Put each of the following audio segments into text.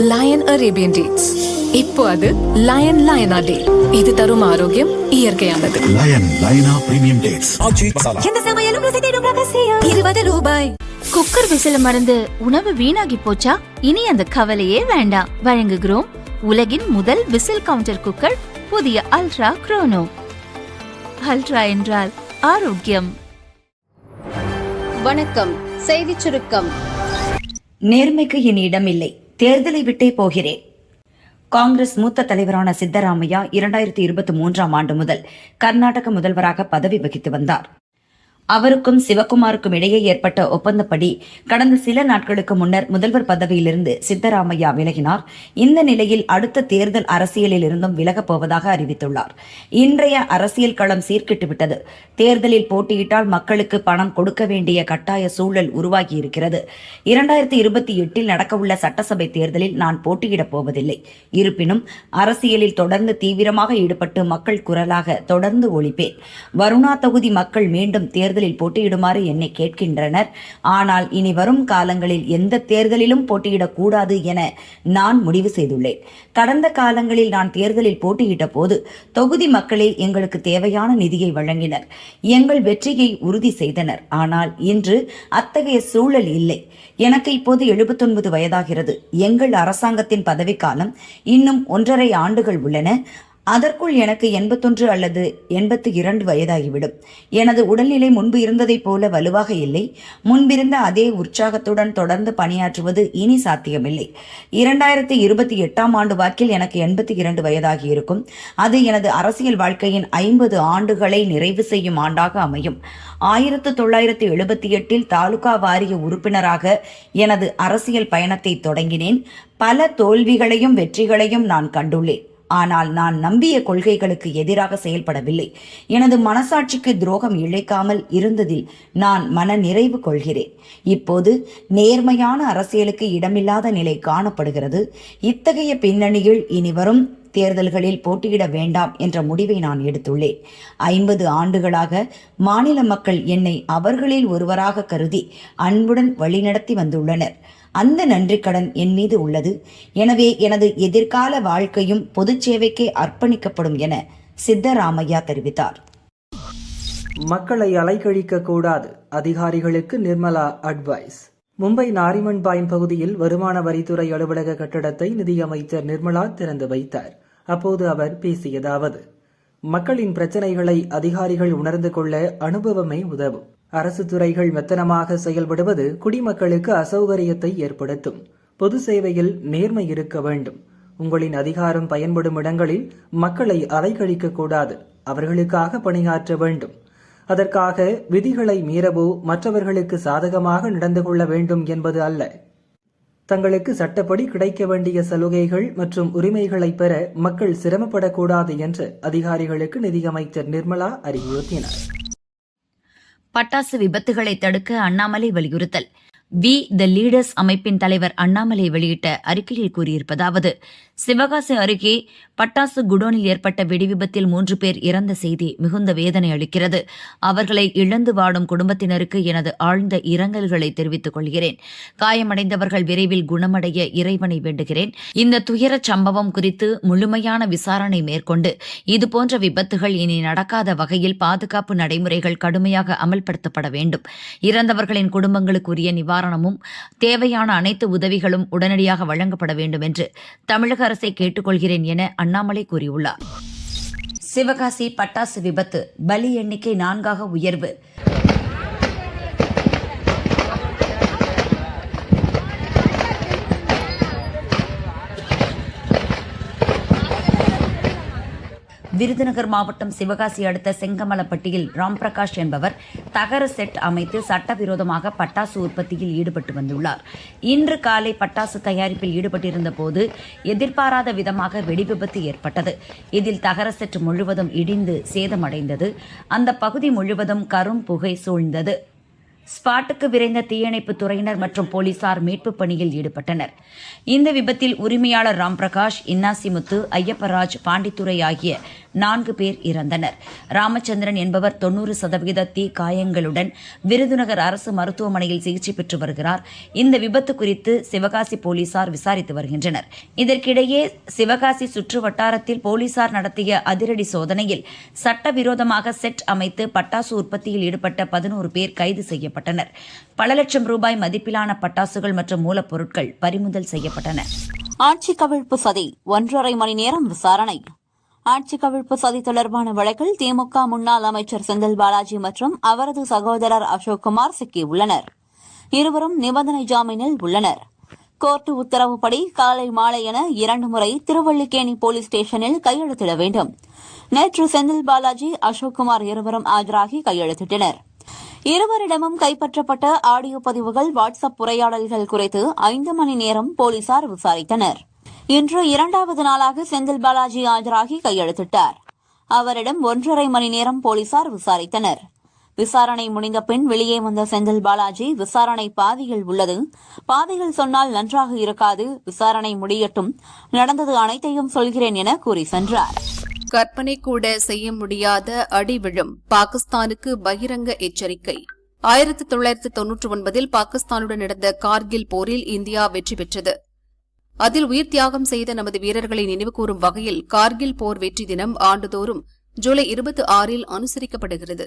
Line Arabian dates. இப்போ அது line லயனா டே. இது தரும் ஆரோக்கியம் இயற்கையானது. லயன் லயனா பிரீமியம் டேட்ஸ். எந்த சமையலும் ருசி தேடும் ரகசியம். 20 ரூபாய். குக்கர் விசில மறந்து உணவு வீணாகி போச்சா? இனி அந்த கவலையே வேண்டாம். வழங்குகிறோம் உலகின் முதல் விசில் கவுண்டர் குக்கர், புதிய அல்ட்ரா குரோனோ. அல்ட்ரா என்றால் ஆரோக்கியம். வணக்கம். செய்திச் சுருக்கம். நேர்மைக்கு இனி இடமில்லை, தேர்தலை விட்டே போகிறேன். காங்கிரஸ் மூத்த தலைவரான சித்தராமையா 2023ஆம் ஆண்டு முதல் கர்நாடக முதல்வராக பதவி வகித்து வந்தார். அவருக்கும் சிவகுமாருக்கும் இடையே ஏற்பட்ட ஒப்பந்தப்படி கடந்த சில நாட்களுக்கு முன்னர் முதல்வர் பதவியிலிருந்து சித்தராமையா விலகினார். இந்த நிலையில் அடுத்த தேர்தல் அரசியலில் இருந்தும் விலகப் போவதாக அறிவித்துள்ளார். இன்றைய அரசியல் களம் சீர்கிட்டுவிட்டது. தேர்தலில் போட்டியிட்டால் மக்களுக்கு பணம் கொடுக்க வேண்டிய கட்டாய சூழல் உருவாகியிருக்கிறது. 2028 நடக்கவுள்ள சட்டசபை தேர்தலில் நான் போட்டியிடப் போவதில்லை. இருப்பினும் அரசியலில் தொடர்ந்து தீவிரமாக ஈடுபட்டு மக்கள் குரலாக தொடர்ந்து ஒலிப்பேன். வருணா தொகுதி மக்கள் மீண்டும் தேர்தலில் போட்டியிடுமாறு என்னை கேட்கின்றனர். ஆனால் இனி வரும் காலங்களில் எந்த தேர்தலிலும் போட்டியிடக்கூடாது என நான் முடிவு செய்துள்ளேன். கடந்த காலங்களில் நான் தேர்தலில் போட்டியிட்ட போது தொகுதி மக்களே எங்களுக்கு தேவையான நிதியை வழங்கினர், எங்கள் வெற்றியை உறுதி செய்தனர். ஆனால் இன்று அத்தகைய சூழல் இல்லை. எனக்கு இப்போது 79 வயதாகிறது. எங்கள் அரசாங்கத்தின் பதவிக்காலம் இன்னும் 1.5 ஆண்டுகள் உள்ளன. அதற்குள் எனக்கு 81 அல்லது 82 வயதாகிவிடும். எனது உடல்நிலை முன்பு இருந்ததைப் போல வலுவாக இல்லை. முன்பிருந்த அதே உற்சாகத்துடன் தொடர்ந்து பணியாற்றுவது இனி சாத்தியமில்லை. 2028ஆம் ஆண்டு வாக்கில் எனக்கு 82 வயதாகி இருக்கும். அது எனது அரசியல் வாழ்க்கையின் 50 ஆண்டுகளை நிறைவு செய்யும் ஆண்டாக அமையும். 1978இல் தாலுகா வாரிய உறுப்பினராக எனது அரசியல் பயணத்தை தொடங்கினேன். பல தோல்விகளையும் வெற்றிகளையும் நான் கண்டுள்ளேன். ஆனால் நான் நம்பிய கொள்கைகளுக்கு எதிராக செயல்படவில்லை. எனது மனசாட்சிக்கு துரோகம் இழைக்காமல் இருந்ததில் நான் மன நிறைவு கொள்கிறேன். இப்போது நேர்மையான அரசியலுக்கு இடமில்லாத நிலை காணப்படுகிறது. இத்தகைய பின்னணியில் இனி வரும் தேர்தல்களில் போட்டியிட வேண்டாம் என்ற முடிவை நான் எடுத்துள்ளேன். 50 ஆண்டுகளாக மாநில மக்கள் என்னை அவர்களில் ஒருவராக கருதி அன்புடன் வழிநடத்தி வந்துள்ளனர். அந்த நன்றிக்கடன் என் மீது உள்ளது. எனவே எனது எதிர்கால வாழ்க்கையும் பொது சேவைக்கே அர்ப்பணிக்கப்படும் என சித்தராமையா தெரிவித்தார். மக்களை அலைக்கழிக்க கூடாது, அதிகாரிகளுக்கு நிர்மலா அட்வைஸ். மும்பை நாரிமன் பாயம் பகுதியில் வருமான வரித்துறை அலுவலக கட்டடத்தை நிதியமைச்சர் நிர்மலா திறந்து வைத்தார். அப்போது அவர் பேசியதாவது: மக்களின் பிரச்சனைகளை அதிகாரிகள் உணர்ந்து கொள்ள அனுபவமே உதவும். அரசு துறைகள் மெத்தனமாக செயல்படுவது குடிமக்களுக்கு அசௌகரியத்தை ஏற்படுத்தும். பொது சேவையில் நேர்மை இருக்க வேண்டும். உங்களின் அதிகாரம் பயன்படும் இடங்களில் மக்களை அலைக்கழிக்க கூடாது, அவர்களுக்காக பணியாற்ற வேண்டும். அதற்காக விதிகளை மீறவோ மற்றவர்களுக்கு சாதகமாக நடந்து கொள்ள வேண்டும் என்பது அல்ல. தங்களுக்கு சட்டப்படி கிடைக்க வேண்டிய சலுகைகள் மற்றும் உரிமைகளை பெற மக்கள் சிரமப்படக்கூடாது என்று அதிகாரிகளுக்கு நிதியமைச்சர் நிர்மலா அறிவுறுத்தினார். பட்டாசு விபத்துகளை தடுக்க அண்ணாமலை வலியுறுத்தல். வி த லீடர்ஸ் அமைப்பின் தலைவர் அண்ணாமலை வெளியிட்ட அறிக்கையில் கூறியிருப்பதாவது: சிவகாசி அருகே பட்டாசு குடோனில் ஏற்பட்ட வெடிவிபத்தில் 3 பேர் இறந்த செய்தி மிகுந்த வேதனை அளிக்கிறது. அவர்களை இழந்து வாடும் குடும்பத்தினருக்கு எனது ஆழ்ந்த இரங்கல்களை தெரிவித்துக் கொள்கிறேன். காயமடைந்தவர்கள் விரைவில் குணமடைய இறைவனை வேண்டுகிறேன். இந்த துயரச் சம்பவம் குறித்து முழுமையான விசாரணை மேற்கொண்டு இதுபோன்ற விபத்துகள் இனி நடக்காத வகையில் பாதுகாப்பு நடைமுறைகள் கடுமையாக அமல்படுத்தப்பட வேண்டும். இறந்தவர்களின் குடும்பங்களுக்குரிய நிவாரணமும் தேவையான அனைத்து உதவிகளும் உடனடியாக வழங்கப்பட வேண்டும் என்று தமிழக அரசை கேட்டுக்கொள்கிறேன் என அண்ணாமலை கூறியுள்ளார். சிவகாசி பட்டாசு விபத்து, பலி எண்ணிக்கை 4ஆக உயர்வு. விருதுநகர் மாவட்டம் சிவகாசி அடுத்த செங்கமலப்பட்டியில் ராம்பிரகாஷ் என்பவர் தகர செட் அமைத்து சட்டவிரோதமாக பட்டாசு உற்பத்தியில் ஈடுபட்டு வந்துள்ளார். இன்று காலை பட்டாசு தயாரிப்பில் ஈடுபட்டிருந்த போது எதிர்பாராத விதமாக வெடிவிபத்து ஏற்பட்டது. இதில் தகர செட் முழுவதும் இடிந்து சேதமடைந்தது. அந்த பகுதி முழுவதும் கரும் புகை சூழ்ந்தது. ஸ்பாட்டுக்கு விரைந்த தீயணைப்பு துறையினர் மற்றும் போலீசார் மீட்புப் பணியில் ஈடுபட்டனர். இந்த விபத்தில் உரிமையாளர் ராம்பிரகாஷ், இன்னாசிமுத்து, ஐயப்பராஜ், பாண்டித்துரை ஆகிய 4 பேர் இறந்தனர். ராமச்சந்திரன் என்பவர் 90% தீ காயங்களுடன் விருதுநகர் அரசு மருத்துவமனையில் சிகிச்சை பெற்று வருகிறார். இந்த விபத்து குறித்து சிவகாசி போலீசார் விசாரித்து வருகின்றனர். இதற்கிடையே சிவகாசி சுற்று வட்டாரத்தில் போலீசார் நடத்திய அதிரடி சோதனையில் சட்டவிரோதமாக செட் அமைத்து பட்டாசு உற்பத்தியில் ஈடுபட்ட 11 பேர் கைது செய்யப்பட்டனர். பல லட்சம் ரூபாய் மதிப்பிலான பட்டாசுகள் மற்றும் மூலப்பொருட்கள் பறிமுதல் செய்யப்பட்டன. ஆட்சி கவிழ்ப்பு சதி 1.5 மணி நேரம் விசாரணை. ஆட்சி கவிழ்ப்பு சதி தொடர்பான வழக்கில் திமுக முன்னாள் அமைச்சர் செந்தில் பாலாஜி மற்றும் அவரது சகோதரர் அசோக்குமார் சிக்கியுள்ளனர். இருவரும் நிபந்தனை ஜாமீனில் உள்ளனர். கோர்ட்டு உத்தரவுப்படி காலை மாலை என 2 முறை திருவல்லிக்கேணி போலீஸ் ஸ்டேஷனில் கையெழுத்திட வேண்டும். நேற்று செந்தில் பாலாஜி, அசோக்குமார் இருவரும் ஆஜராகி கையெழுத்திட்டனர். இருவரிடமும் கைப்பற்றப்பட்ட ஆடியோ பதிவுகள், வாட்ஸ்அப் உரையாடல்கள் குறித்து 5 மணி நேரம் போலீசார் விசாரித்தனர். இன்று 2வது நாளாக செந்தில் பாலாஜி ஆஜராகி கையெழுத்திட்டார். அவரிடம் 1.5 மணி நேரம் போலீசார் விசாரித்தனர். விசாரணை முடிந்த பின் வெளியே வந்த செந்தில் பாலாஜி, விசாரணை பாதியில் உள்ளது, பாதியில் சொன்னால் நன்றாக இருக்காது, விசாரணை முடியட்டும், நடந்தது அனைத்தையும் சொல்கிறேன் என கூறி சென்றார். கற்பனை கூட செய்ய முடியாத அடி விழும் பாகிஸ்தானுக்கு பகிரங்க எச்சரிக்கை. 1999 பாகிஸ்தானுடன் நடந்த கார்கில் போரில் இந்தியா வெற்றி பெற்றது. அதில் உயிர் தியாகம் செய்த நமது வீரர்களை நினைவுகூரும் வகையில் கார்கில் போர் வெற்றி தினம் ஆண்டுதோறும் ஜூலை 26 அனுசரிக்கப்படுகிறது.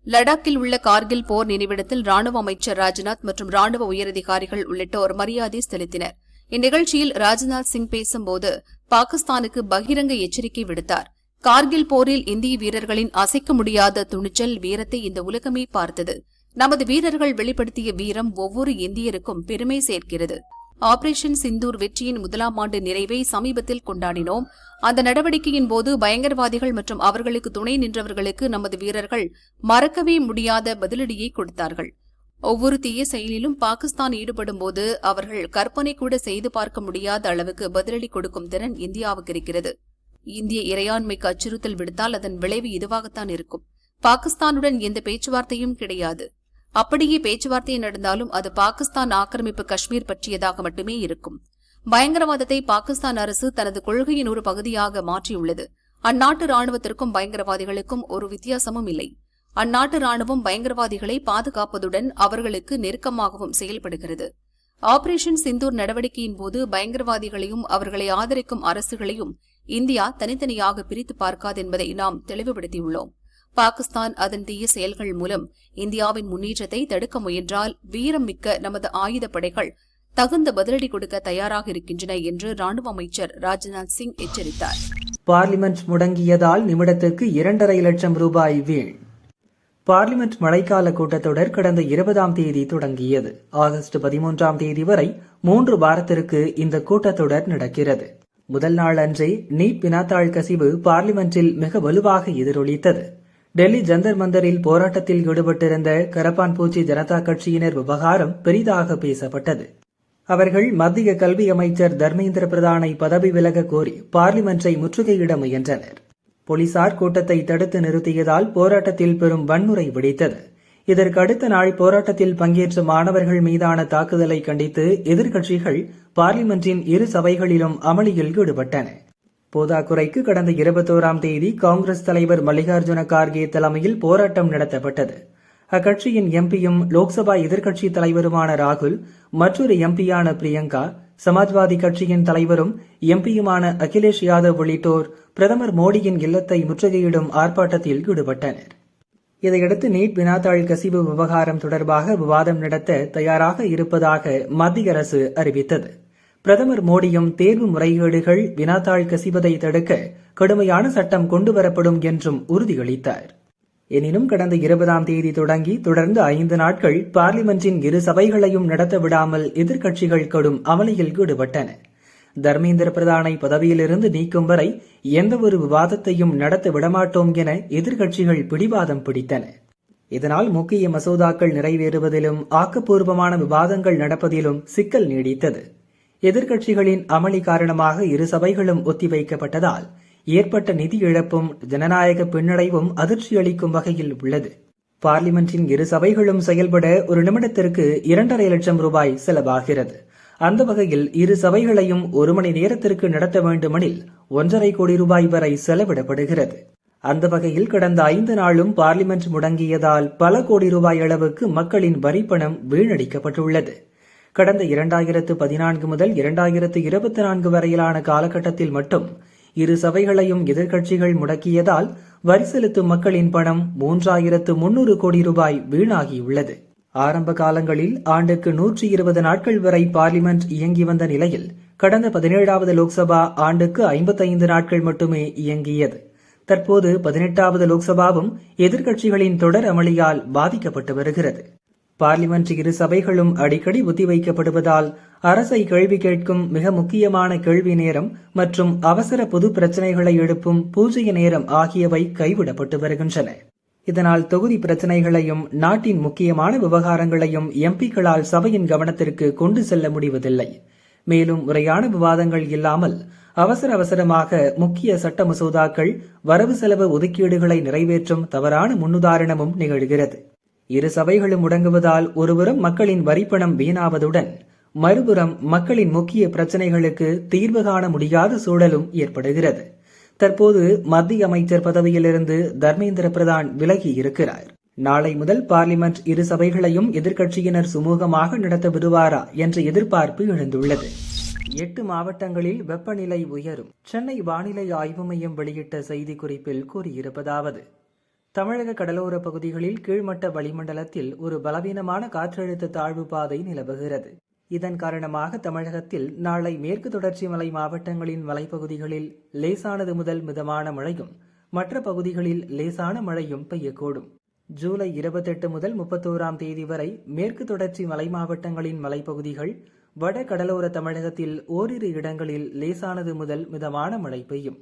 லடாக்கில் உள்ள கார்கில் போர் நினைவிடத்தில் ராணுவ அமைச்சர் ராஜ்நாத் மற்றும் ராணுவ உயரதிகாரிகள் உள்ளிட்டோர் மரியாதை செலுத்தினர். இந்நிகழ்ச்சியில் ராஜ்நாத் சிங் பேசும்போது பாகிஸ்தானுக்கு பகிரங்க எச்சரிக்கை விடுத்தார். கார்கில் போரில் இந்திய வீரர்களின் அசைக்க முடியாத துணிச்சல், வீரத்தை இந்த உலகமே பார்த்தது. நமது வீரர்கள் வெளிப்படுத்திய வீரம் ஒவ்வொரு இந்தியருக்கும் பெருமை சேர்க்கிறது. ஆபரேஷன் சிந்தூர் வெற்றியின் 1ஆம் ஆண்டு நிறைவை சமீபத்தில் கொண்டாடினோம். அந்த நடவடிக்கையின் போது பயங்கரவாதிகள் மற்றும் அவர்களுக்கு துணை நின்றவர்களுக்கு நமது வீரர்கள் மறக்கவே முடியாத பதிலடியை கொடுத்தார்கள். ஒவ்வொரு தீய செயலிலும் பாகிஸ்தான் ஈடுபடும்போது அவர்கள் கற்பனை கூட செய்து பார்க்க முடியாத அளவுக்கு பதிலடி கொடுக்கும் திறன் இந்தியாவுக்கு இருக்கிறது. இந்திய இறையாண்மைக்கு அச்சுறுத்தல் விடுத்தால் அதன் விளைவு இதுவாகத்தான் இருக்கும். பாகிஸ்தானுடன் எந்த பேச்சுவார்த்தையும் கிடையாது. அப்படியே பேச்சுவார்த்தை நடந்தாலும் அது பாகிஸ்தான் ஆக்கிரமிப்பு காஷ்மீர் பற்றியதாக மட்டுமே இருக்கும். பயங்கரவாதத்தை பாகிஸ்தான் அரசு தனது கொள்கையின் ஒரு பகுதியாக மாற்றியுள்ளது. அந்நாட்டு ராணுவத்திற்கும் பயங்கரவாதிகளுக்கும் ஒரு வித்தியாசமும் இல்லை. அந்நாட்டு ராணுவம் பயங்கரவாதிகளை பாதுகாப்பதுடன் அவர்களுக்கு நெருக்கமாகவும் செயல்படுகிறது. ஆபரேஷன் சிந்தூர் நடவடிக்கையின் போது பயங்கரவாதிகளையும் அவர்களை ஆதரிக்கும் அரசுகளையும் இந்தியா தனித்தனியாக பிரித்து பார்க்காது என்பதை நாம் தெளிவுபடுத்தியுள்ளோம். பாகிஸ்தான் அதன் தீய செயல்கள் மூலம் இந்தியாவின் முன்னேற்றத்தை தடுக்க முயன்றால் வீரம் மிக்க நமது ஆயுதப்படைகள் தகுந்த பதிலடி கொடுக்க தயாராக இருக்கின்றன என்று ராணுவ அமைச்சர் ராஜ்நாத் சிங் எச்சரித்தார். பார்லிமெண்ட் முடங்கியதால் நிமிடத்துக்கு 2.5 லட்சம் ரூபாய் வீண். பார்லிமெண்ட் மழைக்கால கூட்டத்தொடர் கடந்த 20ஆம் தேதி தொடங்கியது. ஆகஸ்ட் 13ஆம் தேதி வரை 3 வாரத்திற்கு இந்த கூட்டத்தொடர் நடக்கிறது. முதல் நாள் அன்றே நீட் வினாத்தாள் கசிவு பார்லிமெண்டில் மிக வலுவாக எதிரொலித்தது. டெல்லி ஜந்தர் மந்தரில் போராட்டத்தில் ஈடுபட்டிருந்த கரப்பான்பூச்சி ஜனதா கட்சியினர் விவகாரம் பெரிதாக பேசப்பட்டது. அவர்கள் மத்திய கல்வி அமைச்சர் தர்மேந்திர பிரதானை பதவி விலக கோரி பார்லிமெண்டை முற்றுகையிட முயன்றனர். போலீசார் கூட்டத்தை தடுத்து நிறுத்தியதால் போராட்டத்தில் பெரும் வன்முறை வெடித்தது. இதற்கு அடுத்த நாள் போராட்டத்தில் பங்கேற்ற மாணவர்கள் மீதான தாக்குதலை கண்டித்து எதிர்க்கட்சிகள் பார்லிமெண்டின் 2 சபைகளிலும் அமளியில் ஈடுபட்டன. போதாக்குறைக்கு கடந்த 21ஆம் தேதி காங்கிரஸ் தலைவர் மல்லிகார்ஜுன கார்கே தலைமையில் போராட்டம் நடத்தப்பட்டது. அக்கட்சியின் எம்பியும் லோக்சபா எதிர்க்கட்சித் தலைவருமான ராகுல், மற்றொரு எம்பியான பிரியங்கா, சமாஜ்வாதி கட்சியின் தலைவரும் எம்பியுமான அகிலேஷ் யாதவ் உள்ளிட்டோர் பிரதமர் மோடியின் இல்லத்தை முற்றுகையிடும் ஆர்ப்பாட்டத்தில் ஈடுபட்டனர். இதையடுத்து நீட் வினாத்தாள் கசிவு விவகாரம் தொடர்பாக விவாதம் நடத்த தயாராக இருப்பதாக மத்திய அரசு அறிவித்தது. பிரதமர் மோடியும் தேர்வு முறைகேடுகள், வினாத்தாள் கசிவதை தடுக்க கடுமையான சட்டம் கொண்டுவரப்படும் என்றும் உறுதியளித்தார். எனினும் கடந்த 20ஆம் தேதி தொடங்கி தொடர்ந்து 5 நாட்கள் பார்லிமெண்டின் 2 சபைகளையும் நடத்த விடாமல் எதிர்க்கட்சிகள் கடும் அமளியில் ஈடுபட்டன. தர்மேந்திர பிரதானை பதவியிலிருந்து நீக்கும் வரை எந்தவொரு விவாதத்தையும் நடத்த விடமாட்டோம் என எதிர்க்கட்சிகள் பிடிவாதம் பிடித்தன. இதனால் முக்கிய மசோதாக்கள் நிறைவேறுவதிலும் ஆக்கப்பூர்வமான விவாதங்கள் நடப்பதிலும் சிக்கல் நீடித்தது. எதிர்க்கட்சிகளின் அமளி காரணமாக 2 சபைகளும் ஒத்திவைக்கப்பட்டதால் ஏற்பட்ட நிதி இழப்பும் ஜனநாயக பின்னடைவும் அதிர்ச்சியளிக்கும் வகையில் உள்ளது. பார்லிமென்டின் இரு சபைகளும் செயல்பட ஒரு நிமிடத்திற்கு 2.5 லட்சம் ரூபாய் செலவாகிறது. அந்த வகையில் இரு சபைகளையும் 1 மணி நேரத்திற்கு நடத்த வேண்டுமெனில் 1.5 கோடி ரூபாய் வரை செலவிடப்படுகிறது. அந்த வகையில் கடந்த 5 நாளும் பார்லிமென்ட் முடங்கியதால் பல கோடி ரூபாய் அளவுக்கு மக்களின் வரிப்பணம் வீணடிக்கப்பட்டுள்ளது. கடந்த 2014 முதல் 2024 வரையிலான காலகட்டத்தில் மட்டும் இரு சபைகளையும் எதிர்க்கட்சிகள் முடக்கியதால் வரி செலுத்தும் மக்களின் பணம் 3300 கோடி ரூபாய் வீணாகியுள்ளது. ஆரம்ப காலங்களில் ஆண்டுக்கு 120 நாட்கள் வரை பார்லிமென்ட் இயங்கி வந்த நிலையில் கடந்த 17வது லோக்சபா ஆண்டுக்கு 55 நாட்கள் மட்டுமே இயங்கியது. தற்போது 18வது லோக்சபாவும் எதிர்க்கட்சிகளின் தொடர் அமளியால் பாதிக்கப்பட்டு வருகிறது. பார்லிமென்ட் இரு சபைகளும் அடிக்கடி ஒத்திவைக்கப்படுவதால் அரசை கேள்வி கேட்கும் மிக முக்கியமான கேள்வி நேரம் மற்றும் அவசர பொது பிரச்சினைகளை எழுப்பும் பூஜ்ய நேரம் ஆகியவை கைவிடப்பட்டு வருகின்றன. இதனால் தொகுதி பிரச்சினைகளையும் நாட்டின் முக்கியமான விவகாரங்களையும் எம்பிக்களால் சபையின் கவனத்திற்கு கொண்டு செல்ல முடிவதில்லை. மேலும் முறையான விவாதங்கள் இல்லாமல் அவசரமாக முக்கிய சட்ட மசோதாக்கள், வரவு செலவு ஒதுக்கீடுகளை நிறைவேற்றும் தவறான முன்னுதாரணமும் நிகழ்கிறது. இரு சபைகளும் முடங்குவதால் ஒருபுறம் மக்களின் வரிப்பணம் வீணாவதுடன் மறுபுறம் மக்களின் முக்கிய பிரச்சினைகளுக்கு தீர்வு காண முடியாத சூழலும் ஏற்படுகிறது. தற்போது மத்திய அமைச்சர் பதவியிலிருந்து தர்மேந்திர பிரதான் விலகி இருக்கிறார். நாளை முதல் பார்லிமென்ட் இரு சபைகளையும் எதிர்க்கட்சியினர் சுமூகமாக நடத்த விடுவாரா என்ற எதிர்பார்ப்பு எழுந்துள்ளது. 8 மாவட்டங்களில் வெப்பநிலை உயரும். சென்னை வானிலை ஆய்வு மையம் வெளியிட்ட செய்திக்குறிப்பில் கூறியிருப்பதாவது: தமிழக கடலோர பகுதிகளில் கீழ்மட்ட வளிமண்டலத்தில் ஒரு பலவீனமான காற்றழுத்த தாழ்வு பாதை நிலவுகிறது. இதன் காரணமாக தமிழகத்தில் நாளை மேற்கு தொடர்ச்சி மலை மாவட்டங்களின் மலைப்பகுதிகளில் லேசானது முதல் மிதமான மழையும், மற்ற பகுதிகளில் லேசான மழையும் பெய்யக்கூடும். ஜூலை 28 முதல் 31ஆம் தேதி வரை மேற்கு தொடர்ச்சி மலை மாவட்டங்களின் மலைப்பகுதிகள், வட கடலோர தமிழகத்தில் ஓரிரு இடங்களில் லேசானது முதல் மிதமான மழை பெய்யும்.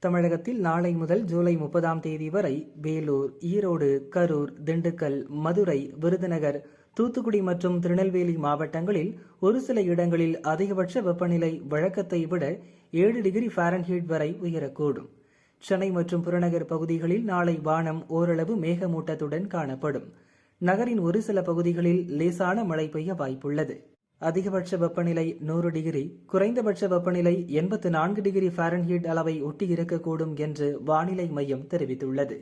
தமிழகத்தில் நாளை முதல் ஜூலை 30ஆம் தேதி வரை வேலூர், ஈரோடு, கரூர், திண்டுக்கல், மதுரை, விருதுநகர், தூத்துக்குடி மற்றும் திருநெல்வேலி மாவட்டங்களில் ஒரு சில இடங்களில் அதிகபட்ச வெப்பநிலை வழக்கத்தை விட 7 டிகிரி ஃபாரன்ஹீட் வரை உயரக்கூடும். சென்னை மற்றும் புறநகர் பகுதிகளில் நாளை வானம் ஓரளவு மேகமூட்டத்துடன் காணப்படும். நகரின் ஒரு சில பகுதிகளில் லேசான மழை பெய்ய வாய்ப்புள்ளது. அதிகபட்ச வெப்பநிலை 100 டிகிரி, குறைந்தபட்ச வெப்பநிலை 84 டிகிரி ஃபாரன்ஹீட் அளவை ஒட்டி இருக்கக்கூடும் என்று வானிலை மையம் தெரிவித்துள்ளது.